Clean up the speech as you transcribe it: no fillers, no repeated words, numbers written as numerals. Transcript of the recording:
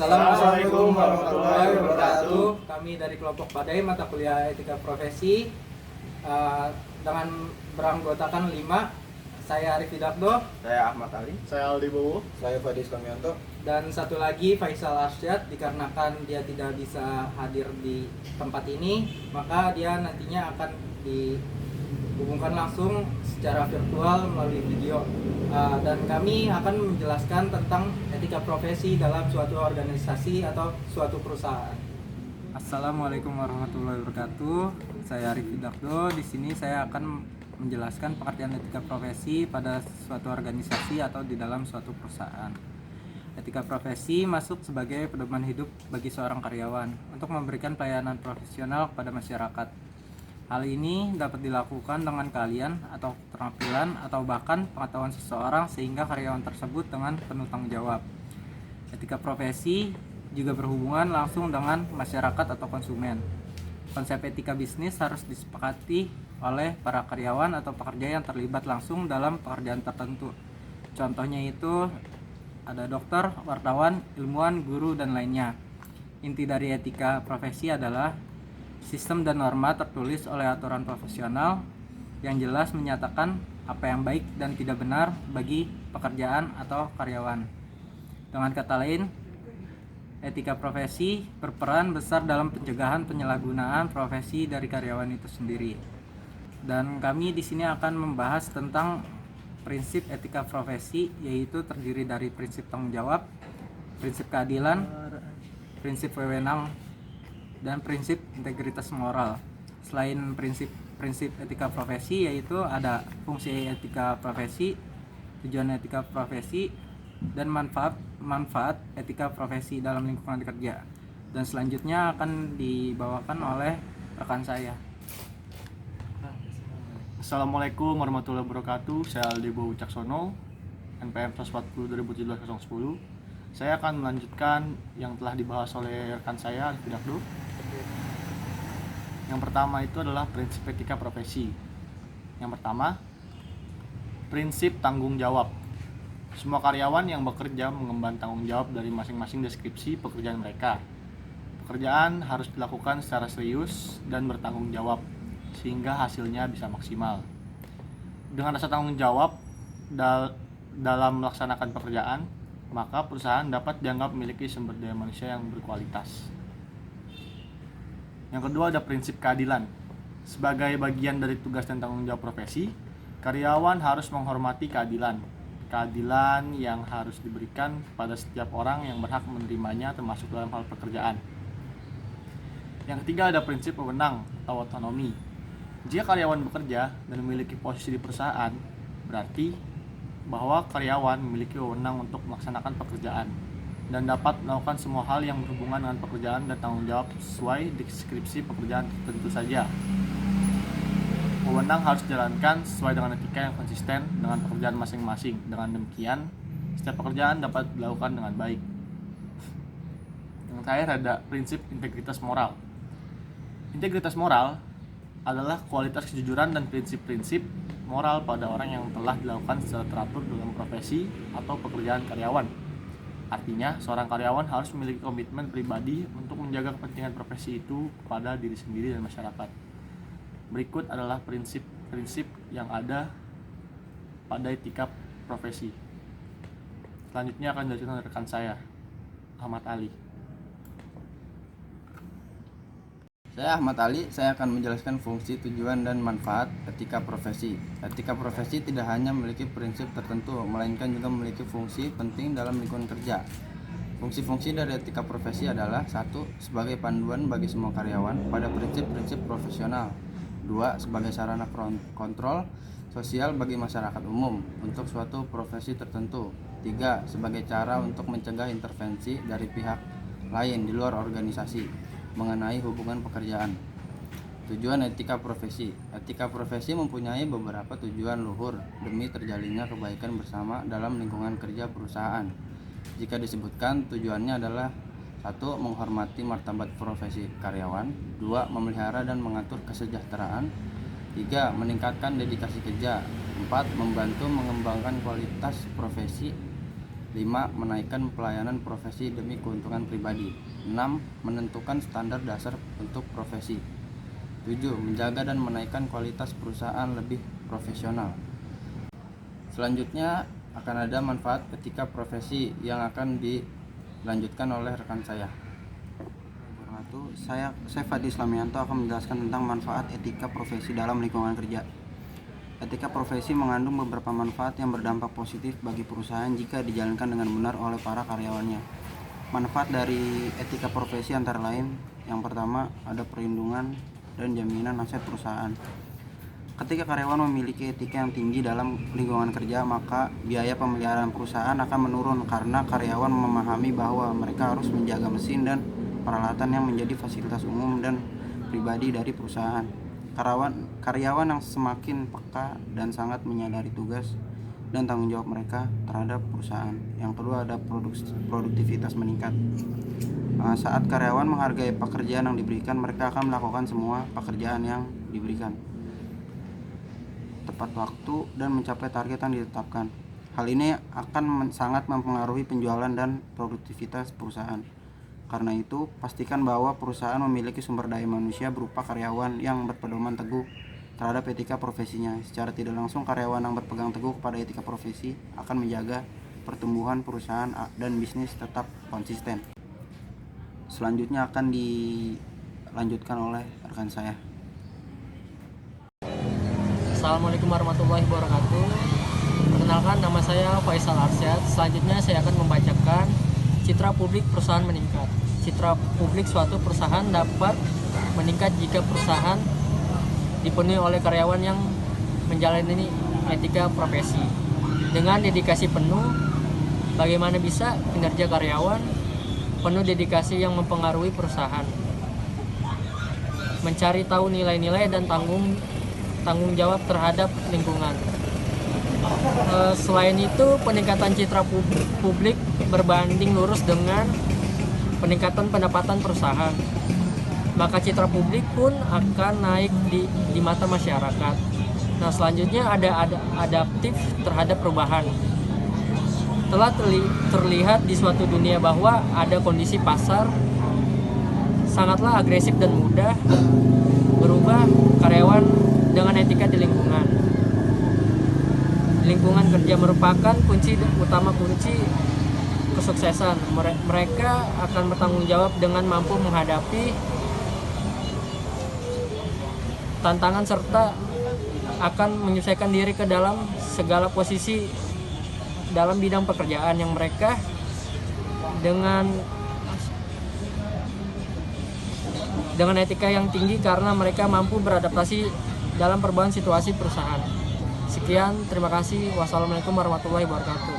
Assalamualaikum warahmatullahi wabarakatuh. Kami dari kelompok Padai mata kuliah Etika Profesi dengan beranggotakan 5. Saya Arif Hidakdo, Saya Ahmad Ali, Saya Aldi Bowo, Saya Fadis Kamyanto, dan satu lagi Faisal Arsyad. Dikarenakan dia tidak bisa hadir di tempat ini, maka dia nantinya akan dihubungkan langsung secara virtual melalui video. Dan kami akan menjelaskan tentang etika profesi dalam suatu organisasi atau suatu perusahaan. Assalamualaikum warahmatullahi wabarakatuh. Saya Arif Hidakdo. Di sini saya akan menjelaskan pengertian etika profesi pada suatu organisasi atau di dalam suatu perusahaan. Etika profesi masuk sebagai pedoman hidup bagi seorang karyawan untuk memberikan pelayanan profesional kepada masyarakat. Hal ini dapat dilakukan dengan keahlian atau keterampilan atau bahkan pengetahuan seseorang sehingga karyawan tersebut dengan penuh tanggung jawab. Etika profesi juga berhubungan langsung dengan masyarakat atau konsumen. Konsep etika bisnis harus disepakati oleh para karyawan atau pekerja yang terlibat langsung dalam pekerjaan tertentu. Contohnya itu ada dokter, wartawan, ilmuwan, guru, dan lainnya. Inti dari etika profesi adalah sistem dan norma tertulis oleh aturan profesional yang jelas menyatakan apa yang baik dan tidak benar bagi pekerjaan atau karyawan. Dengan kata lain, etika profesi berperan besar dalam pencegahan penyalahgunaan profesi dari karyawan itu sendiri. Dan kami di sini akan membahas tentang prinsip etika profesi, yaitu terdiri dari prinsip tanggung jawab, prinsip keadilan, prinsip wewenang, dan prinsip integritas moral. Selain prinsip etika profesi, yaitu ada fungsi etika profesi, tujuan etika profesi, dan manfaat etika profesi dalam lingkungan kerja. Dan selanjutnya akan dibawakan oleh rekan saya. Assalamualaikum warahmatullahi wabarakatuh. Saya Aldi Bowo Caksono, NPM 140 2017-010. Saya akan melanjutkan yang telah dibahas oleh rekan saya Arif Hidakdo. Yang pertama itu adalah prinsip etika profesi. Yang pertama, prinsip tanggung jawab. Semua karyawan yang bekerja mengemban tanggung jawab dari masing-masing deskripsi pekerjaan mereka. Pekerjaan harus dilakukan secara serius dan bertanggung jawab, sehingga hasilnya bisa maksimal. Dengan rasa tanggung jawab dalam melaksanakan pekerjaan, maka perusahaan dapat dianggap memiliki sumber daya manusia yang berkualitas. Yang kedua ada prinsip keadilan. Sebagai bagian dari tugas dan tanggung jawab profesi, karyawan harus menghormati keadilan. Keadilan yang harus diberikan pada setiap orang yang berhak menerimanya, termasuk dalam hal pekerjaan. Yang ketiga ada prinsip wewenang atau otonomi. Jika karyawan bekerja dan memiliki posisi di perusahaan, berarti bahwa karyawan memiliki wewenang untuk melaksanakan pekerjaan dan dapat melakukan semua hal yang berhubungan dengan pekerjaan dan tanggung jawab sesuai deskripsi pekerjaan tentu saja. Wewenang harus dijalankan sesuai dengan etika yang konsisten dengan pekerjaan masing-masing. Dengan demikian, setiap pekerjaan dapat dilakukan dengan baik. Yang terakhir ada prinsip integritas moral. Integritas moral adalah kualitas kejujuran dan prinsip-prinsip moral pada orang yang telah dilakukan secara teratur dalam profesi atau pekerjaan karyawan. Artinya, seorang karyawan harus memiliki komitmen pribadi untuk menjaga kepentingan profesi itu kepada diri sendiri dan masyarakat. Berikut adalah prinsip-prinsip yang ada pada etika profesi. Selanjutnya akan dilanjutkan oleh rekan saya, Ahmad Ali. Saya Ahmad Ali. Saya akan menjelaskan fungsi, tujuan, dan manfaat etika profesi. Etika profesi tidak hanya memiliki prinsip tertentu, melainkan juga memiliki fungsi penting dalam lingkungan kerja. Fungsi-fungsi dari etika profesi adalah 1. Sebagai panduan bagi semua karyawan pada prinsip-prinsip profesional. 2. Sebagai sarana kontrol sosial bagi masyarakat umum untuk suatu profesi tertentu. 3. Sebagai cara untuk mencegah intervensi dari pihak lain di luar organisasi mengenai hubungan pekerjaan. Tujuan etika profesi. Etika profesi mempunyai beberapa tujuan luhur demi terjalinnya kebaikan bersama dalam lingkungan kerja perusahaan. Jika disebutkan, tujuannya adalah 1. Menghormati martabat profesi karyawan. 2. Memelihara dan mengatur kesejahteraan. 3. Meningkatkan dedikasi kerja. 4. Membantu mengembangkan kualitas profesi. 5. Menaikkan pelayanan profesi demi keuntungan pribadi. 6. Menentukan standar dasar untuk profesi. 7. Menjaga dan menaikkan kualitas perusahaan lebih profesional. Selanjutnya akan ada manfaat etika profesi yang akan dilanjutkan oleh rekan saya. Saya Fadi Islamianto akan menjelaskan tentang manfaat etika profesi dalam lingkungan kerja. Etika profesi mengandung beberapa manfaat yang berdampak positif bagi perusahaan jika dijalankan dengan benar oleh para karyawannya. Manfaat dari etika profesi antara lain, yang pertama ada perlindungan dan jaminan aset perusahaan. Ketika karyawan memiliki etika yang tinggi dalam lingkungan kerja, maka biaya pemeliharaan perusahaan akan menurun karena karyawan memahami bahwa mereka harus menjaga mesin dan peralatan yang menjadi fasilitas umum dan pribadi dari perusahaan. Karyawan yang semakin peka dan sangat menyadari tugas dan tanggung jawab mereka terhadap perusahaan. Yang kedua ada produktivitas meningkat. Saat karyawan menghargai pekerjaan yang diberikan, mereka akan melakukan semua pekerjaan yang diberikan tepat waktu dan mencapai target yang ditetapkan. Hal ini akan sangat mempengaruhi penjualan dan produktivitas perusahaan. Karena itu, pastikan bahwa perusahaan memiliki sumber daya manusia berupa karyawan yang berpedoman teguh terhadap etika profesinya. Secara tidak langsung, karyawan yang berpegang teguh kepada etika profesi akan menjaga pertumbuhan perusahaan dan bisnis tetap konsisten. Selanjutnya akan dilanjutkan oleh rekan saya. Assalamualaikum warahmatullahi wabarakatuh. Perkenalkan, nama saya Faisal Arsyad. Selanjutnya saya akan membacakan citra publik perusahaan meningkat. Citra publik suatu perusahaan dapat meningkat jika perusahaan dipenuhi oleh karyawan yang menjalani etika profesi. Dengan dedikasi penuh, bagaimana bisa kinerja karyawan penuh dedikasi yang mempengaruhi perusahaan. Mencari tahu nilai-nilai dan tanggung jawab terhadap lingkungan. Selain itu, peningkatan citra publik berbanding lurus dengan peningkatan pendapatan perusahaan. Maka citra publik pun akan naik di mata masyarakat. Nah, selanjutnya ada adaptif terhadap perubahan. Telah terlihat di suatu dunia bahwa ada kondisi pasar sangatlah agresif dan mudah berubah karyawan dengan etika di lingkungan. Lingkungan kerja merupakan kunci kesuksesan. Mereka akan bertanggung jawab dengan mampu menghadapi tantangan serta akan menyesuaikan diri ke dalam segala posisi dalam bidang pekerjaan yang mereka dengan etika yang tinggi karena mereka mampu beradaptasi dalam perubahan situasi perusahaan. Sekian, terima kasih. Wassalamualaikum warahmatullahi wabarakatuh.